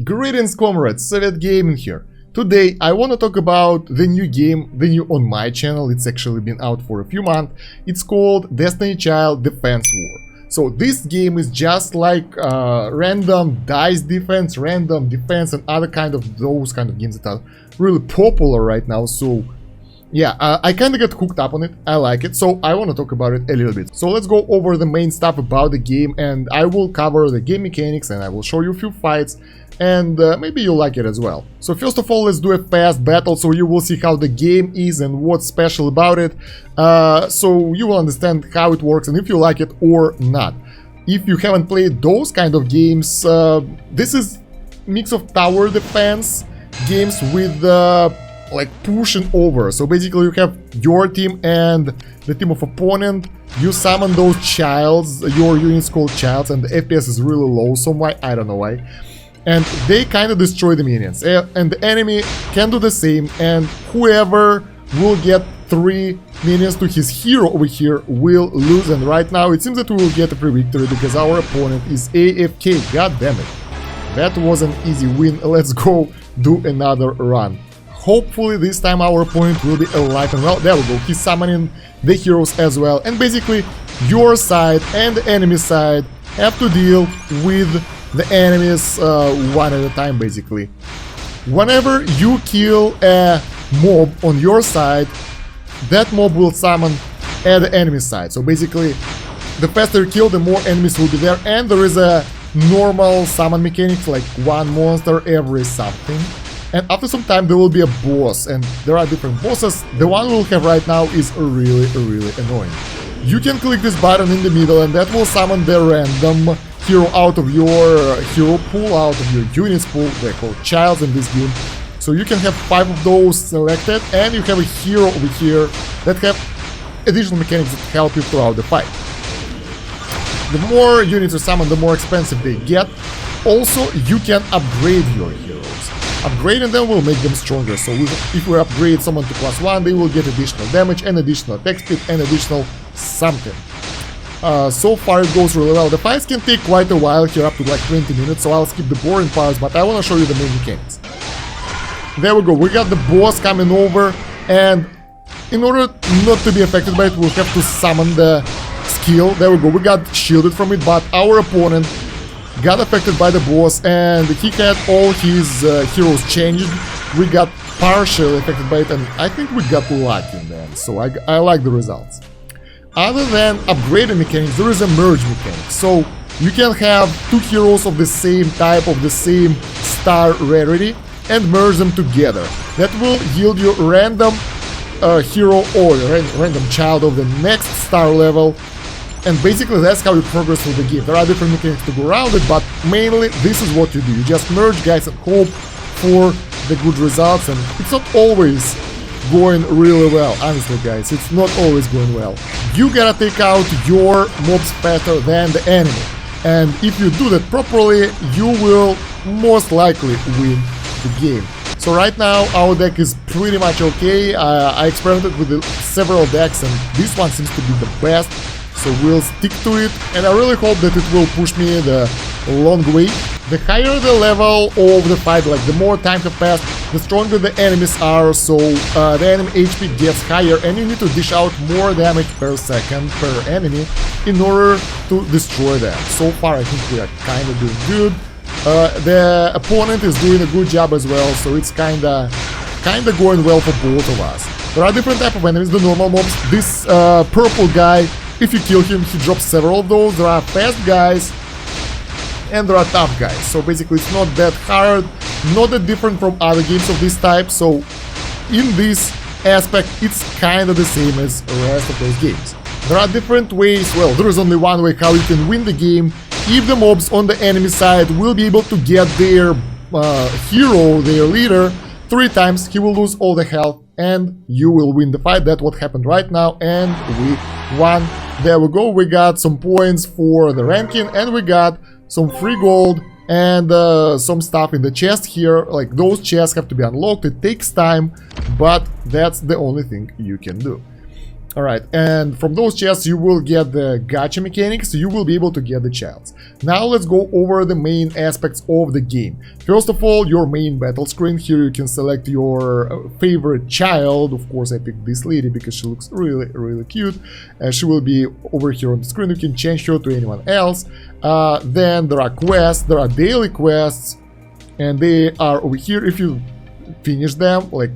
Greetings comrades, Soviet Gaming here. Today I want to talk about the new game, the new on my channel. It's actually been out for a few months. It's called Destiny Child Defense War. So this game is just like random dice defense, random defense and other those kind of games that are really popular right now. So yeah, I kind of got hooked up on it. I like it, so I want to talk about it a little bit. So let's go over the main stuff about the game, and I will cover the game mechanics and I will show you a few fights, and maybe you'll like it as well. So first of all, let's do a fast battle so you will see how the game is and what's special about it, so you will understand how it works and if you like it or not. If you haven't played those kind of games, this is mix of tower defense games with like pushing over. So basically you have your team and the team of opponent, you summon those childs, your unit's called childs, and the FPS is really low, so why, I don't know why. And they kind of destroy the minions, and the enemy can do the same, and whoever will get 3 minions to his hero over here will lose. And right now it seems that we will get a free victory because our opponent is AFK. God damn it, that was an easy win. Let's go do another run. Hopefully this time our opponent will be alive and well. There we go, he's summoning the heroes as well. And basically your side and the enemy side have to deal with the enemies one at a time, basically. Whenever you kill a mob on your side, that mob will summon at the enemy side. So basically, the faster you kill, the more enemies will be there. And there is a normal summon mechanic, like one monster every something. And after some time there will be a boss, and there are different bosses. The one we'll have right now is really annoying. You can click this button in the middle and that will summon the random hero out of your hero pool, out of your units pool. They're called childs in this game. So you can have 5 of those selected, and you have a hero over here that have additional mechanics that help you throughout the fight. The more units you summon, the more expensive they get. Also, you can upgrade your heroes. Upgrading them will make them stronger, so if we upgrade someone to +1, they will get additional damage and additional attack speed and additional something. So far it goes really well. The fights can take quite a while here, up to like 20 minutes, so I'll skip the boring parts, but I want to show you the main mechanics. There we go, we got the boss coming over, and in order not to be affected by it, we'll have to summon the skill. There we go, we got shielded from it, but our opponent got affected by the boss and he had all his heroes changed. We got partially affected by it, and I think we got lucky in the end, so I like the results. Other than upgrading mechanics, there is a merge mechanic, so you can have 2 heroes of the same type, of the same star rarity, and merge them together. That will yield you random hero or random child of the next star level. And basically that's how you progress through the game. There are different mechanics to go around it, but mainly this is what you do. You just merge guys and hope for the good results, and it's not always going really well. Honestly guys, it's not always going well. You gotta take out your mobs faster than the enemy, and if you do that properly, you will most likely win the game. So right now our deck is pretty much okay. I experimented with several decks and this one seems to be the best. So we'll stick to it, and I really hope that it will push me the long way. The higher the level of the fight, like the more time has passed, the stronger the enemies are, so the enemy HP gets higher, and you need to dish out more damage per second per enemy in order to destroy them. So far I think we are kind of doing good. The opponent is doing a good job as well, so it's kinda going well for both of us. There are different types of enemies, the normal mobs. This purple guy, if you kill him, he drops several of those. There are fast guys and there are tough guys. So basically it's not that hard, not that different from other games of this type. So in this aspect, it's kind of the same as the rest of those games. There are different ways, well, there is only one way how you can win the game. If the mobs on the enemy side will be able to get their hero, their leader, 3 times, he will lose all the health and you will win the fight. That's what happened right now, and we won. There we go, we got some points for the ranking, and we got some free gold and some stuff in the chest here. Like, those chests have to be unlocked, it takes time, but that's the only thing you can do. Alright, and from those chests you will get the gacha mechanics, so you will be able to get the childs. Now let's go over the main aspects of the game. First of all, your main battle screen. Here you can select your favorite child. Of course, I picked this lady because she looks really cute. She will be over here on the screen. You can change her to anyone else. Then there are quests, there are daily quests, and they are over here. If you finish them, like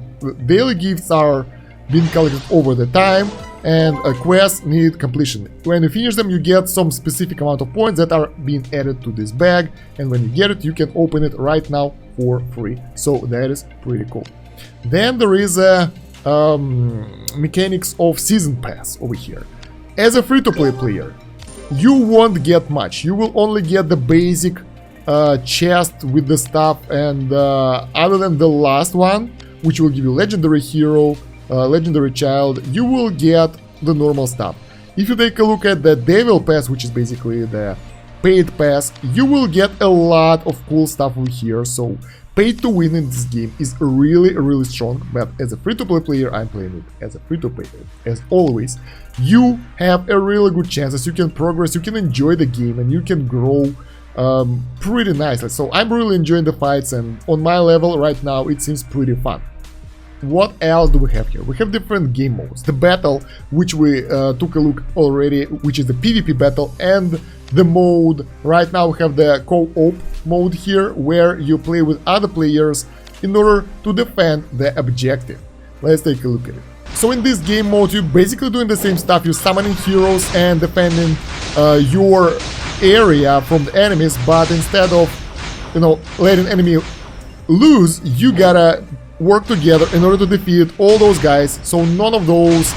daily gifts are being collected over the time, and quests need completion. When you finish them, you get some specific amount of points that are being added to this bag, and when you get it, you can open it right now for free. So that is pretty cool. Then there is a mechanics of season pass over here. As a free-to-play player, you won't get much. You will only get the basic chest with the stuff, and other than the last one, which will give you legendary hero, legendary child, you will get the normal stuff. If you take a look at the Devil Pass, which is basically the paid pass, you will get a lot of cool stuff over here. So paid to win in this game is really strong, but as a free-to-play player, I'm playing it as a free-to-play. As always, you have a really good chance as you can progress, you can enjoy the game, and you can grow pretty nicely. So I'm really enjoying the fights, and on my level right now it seems pretty fun. What else do we have here? We have different game modes. The battle, which we took a look already, which is the PvP battle, and the mode. Right now we have the co-op mode here, where you play with other players in order to defend the objective. Let's take a look at it. So in this game mode, you're basically doing the same stuff. You're summoning heroes and defending your area from the enemies, but instead of, you know, letting enemy lose, you gotta work together in order to defeat all those guys, so none of those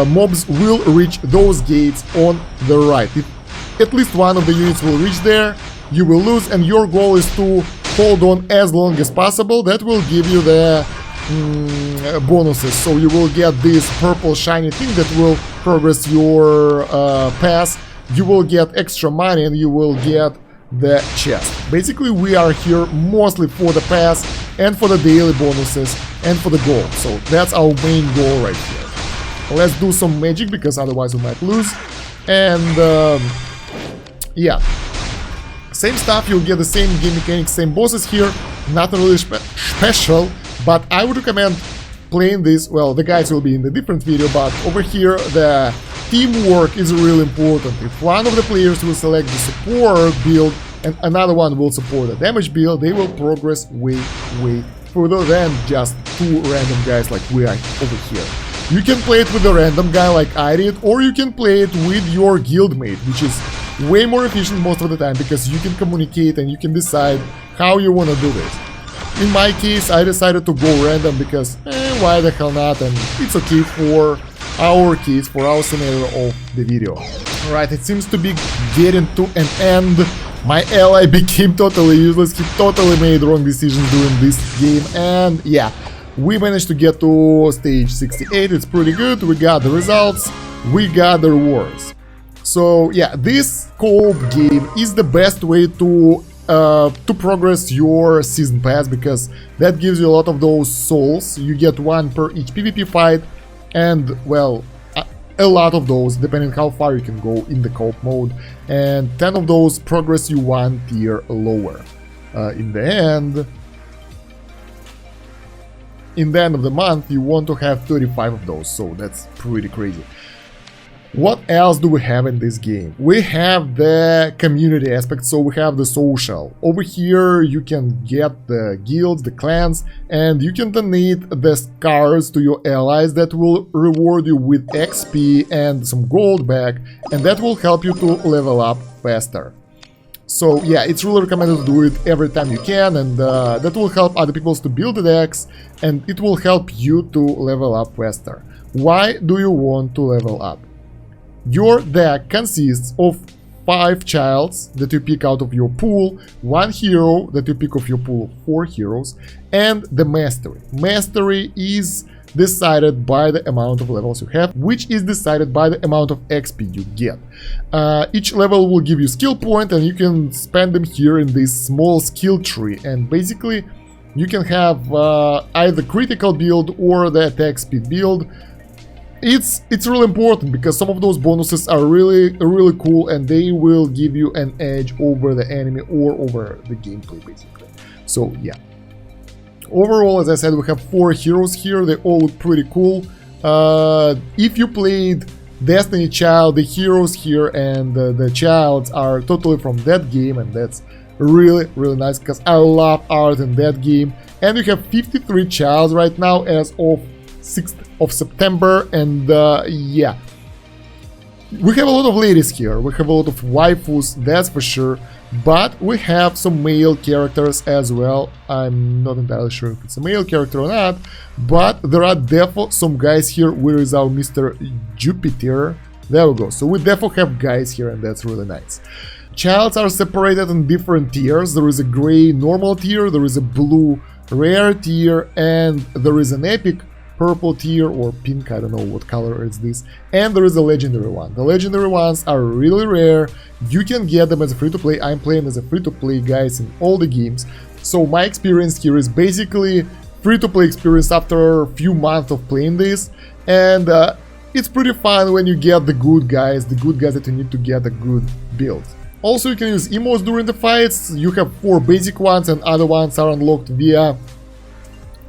mobs will reach those gates on the right. If at least one of the units will reach there, you will lose, and your goal is to hold on as long as possible. That will give you the bonuses, so you will get this purple shiny thing that will progress your pass. You will get extra money, and you will get the chest. Basically, we are here mostly for the pass and for the daily bonuses and for the gold. So that's our main goal right here. Let's do some magic, because otherwise we might lose. And yeah, same stuff. You'll get the same game mechanics, same bosses here. Nothing really special, but I would recommend playing this. Well, the guys will be in the different video, but over here the teamwork is really important. If one of the players will select the support build and another one will support the damage build, they will progress way further than just two random guys like we are over here. You can play it with a random guy like I did, or you can play it with your guildmate, which is way more efficient most of the time, because you can communicate and you can decide how you want to do this. In my case, I decided to go random because why the hell not, and it's okay for our case, for our scenario of the video. Alright, it seems to be getting to an end. My ally became totally useless. He totally made wrong decisions during this game, and yeah, we managed to get to stage 68. It's pretty good. We got the results, we got the rewards. So yeah, this co-op game is the best way to progress your season pass, because that gives you a lot of those souls. You get one per each PvP fight, and well, a lot of those, depending how far you can go in the co-op mode, and 10 of those progress you one tier lower. In the end of the month, you want to have 35 of those, so that's pretty crazy. What else do we have in this game? We have the community aspect, so we have the social. Over here you can get the guilds, the clans, and you can donate the scars to your allies that will reward you with XP and some gold back, and that will help you to level up faster. So yeah, it's really recommended to do it every time you can, and that will help other people to build the decks, and it will help you to level up faster. Why do you want to level up? Your deck consists of 5 childs that you pick out of your pool, 1 hero that you pick of your pool of 4 heroes, and the mastery. Mastery is decided by the amount of levels you have, which is decided by the amount of XP you get. Each level will give you skill point, and you can spend them here in this small skill tree, and basically you can have either critical build or the attack speed build. it's really important because some of those bonuses are really cool and they will give you an edge over the enemy or over the gameplay basically. So yeah, overall, as I said, we have 4 heroes here. They all look pretty cool. If you played Destiny Child, the heroes here and the childs are totally from that game, and that's really nice because I love art in that game. And we have 53 childs right now as of 6th of September, and yeah, we have a lot of ladies here, we have a lot of waifus, that's for sure, but we have some male characters as well. I'm not entirely sure if it's a male character or not, but there are definitely some guys here. Where is our Mr. Jupiter? There we go. So we definitely have guys here, and that's really nice. Childs are separated in different tiers. There is a gray normal tier, there is a blue rare tier, and there is an epic purple tier or pink, I don't know what color is this, and there is a legendary one. The legendary ones are really rare. You can get them as a free-to-play. I'm playing as a free-to-play, guys, in all the games. So my experience here is basically free-to-play experience after a few months of playing this, and it's pretty fun when you get the good guys that you need to get a good build. Also, you can use emotes during the fights. You have 4 basic ones and other ones are unlocked via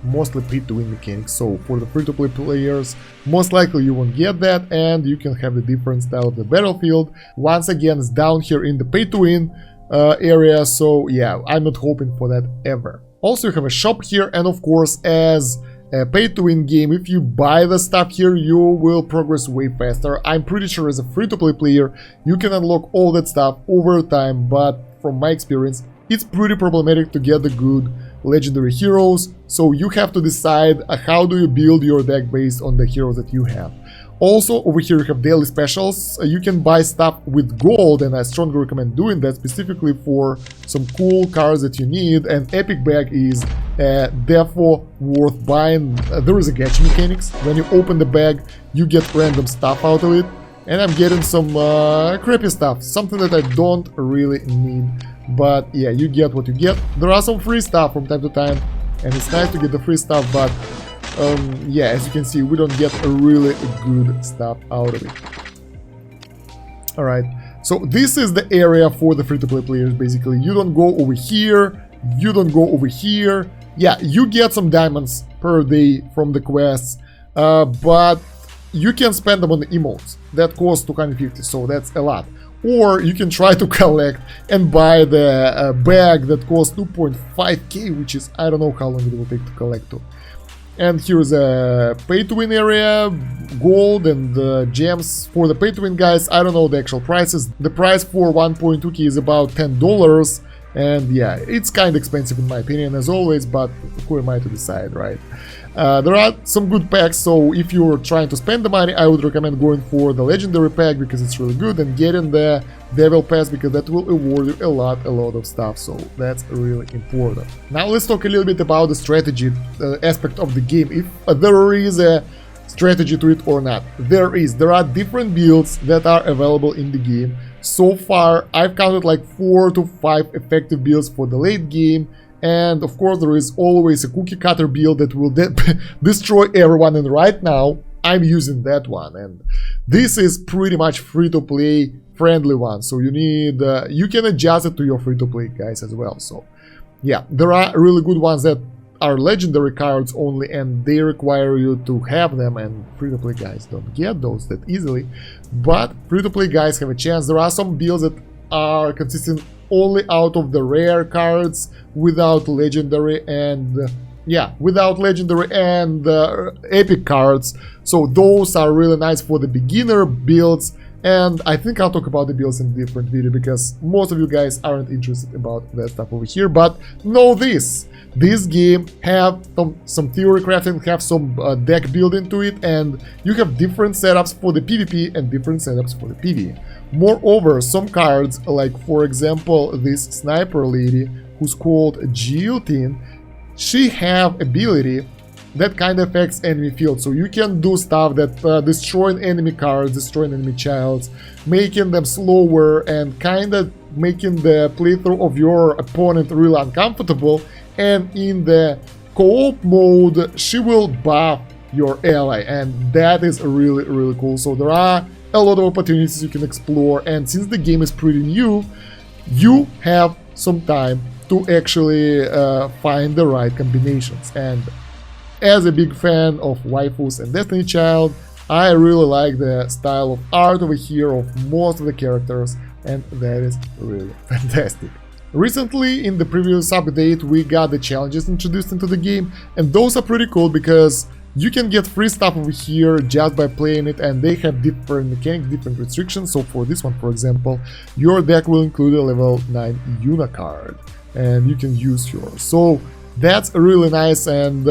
mostly pay-to-win mechanics. So for the free-to-play players, most likely you won't get that, and you can have the different style of the battlefield. Once again, it's down here in the pay-to-win area, so yeah, I'm not hoping for that ever. Also, you have a shop here, and of course, as a pay-to-win game, if you buy the stuff here, you will progress way faster. I'm pretty sure as a free-to-play player, you can unlock all that stuff over time, but from my experience, it's pretty problematic to get the good legendary heroes, so you have to decide how do you build your deck based on the heroes that you have. Also, over here you have daily specials. You can buy stuff with gold, and I strongly recommend doing that specifically for some cool cards that you need. And epic bag is therefore worth buying. There is a gacha mechanics. When you open the bag, you get random stuff out of it, and I'm getting some crappy stuff, something that I don't really need. But yeah, you get what you get. There are some free stuff from time to time, and it's nice to get the free stuff, but yeah, as you can see, we don't get a really good stuff out of it. Alright, so this is the area for the free-to-play players, basically. You don't go over here, you don't go over here. Yeah, you get some diamonds per day from the quests, but you can spend them on the emotes. That costs 250, so that's a lot. Or you can try to collect and buy the bag that costs 2.5k, which is, I don't know how long it will take to collect to. And here's a pay-to-win area, gold and gems for the pay-to-win guys. I don't know the actual prices. The price for 1.2k is about $10. And yeah, it's kind of expensive in my opinion, as always, but who am I to decide, right? There are some good packs, so if you're trying to spend the money, I would recommend going for the legendary pack because it's really good, and getting the devil pass because that will award you a lot of stuff, so that's really important. Now let's talk a little bit about the strategy aspect of the game, if there is a strategy to it or not. There are different builds that are available in the game. So far, I've counted like 4 to 5 effective builds for the late game. And of course, there is always a cookie cutter build that will destroy everyone. And right now, I'm using that one. And this is pretty much free-to-play friendly one. So you need, you can adjust it to your free-to-play guys as well. So yeah, there are really good ones that are legendary cards only, and they require you to have them, and free-to-play guys don't get those that easily. But free-to-play guys have a chance. There are some builds that are consistent only out of the rare cards without legendary and epic cards. So those are really nice for the beginner builds, and I think I'll talk about the builds in a different video because most of you guys aren't interested about that stuff over here. But know this game have some theory crafting, have some deck building to it, and you have different setups for the PvP and different setups for the PvE. Moreover, some cards, like for example this sniper lady who's called Guillotine, she have ability that kind of affects enemy field, so you can do stuff that destroying enemy cards, destroying enemy childs, making them slower, and kind of making the playthrough of your opponent really uncomfortable. And in the co-op mode, she will buff your ally, and that is really cool. So there are a lot of opportunities you can explore, and since the game is pretty new, you have some time to actually find the right combinations. And as a big fan of waifus and Destiny Child, I really like the style of art over here of most of the characters, and that is really fantastic. Recently, in the previous update, we got the challenges introduced into the game, and those are pretty cool because you can get free stuff over here just by playing it, and they have different mechanics, different restrictions. So for this one, for example, your deck will include a level 9 Yuna card, and you can use yours. So that's really nice, and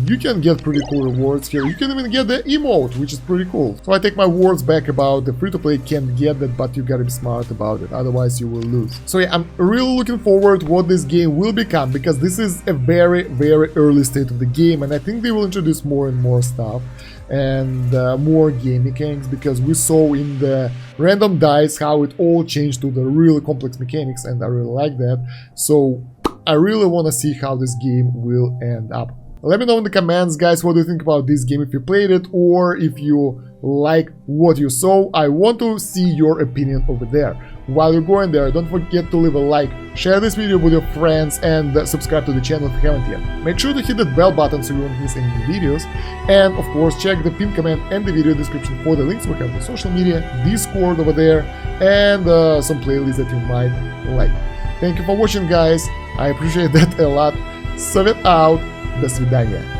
you can get pretty cool rewards here. You can even get the emote, which is pretty cool. So I take my words back about the free-to-play can't get that, but you gotta be smart about it, otherwise you will lose. So yeah, I'm really looking forward to what this game will become, because this is a very early state of the game, and I think they will introduce more and more stuff and more game mechanics, because we saw in the random dice how it all changed to the really complex mechanics, and I really like that. So I really want to see how this game will end up. Let me know in the comments, guys, what do you think about this game, if you played it, or if you like what you saw. I want to see your opinion over there. While you're going there, don't forget to leave a like, share this video with your friends, and subscribe to the channel if you haven't yet. Make sure to hit that bell button so you won't miss any new videos, and of course check the pinned comment and the video description for the links we have to social media, Discord over there, and some playlists that you might like. Thank you for watching, guys. I appreciate that a lot. Soviet out. До свидания.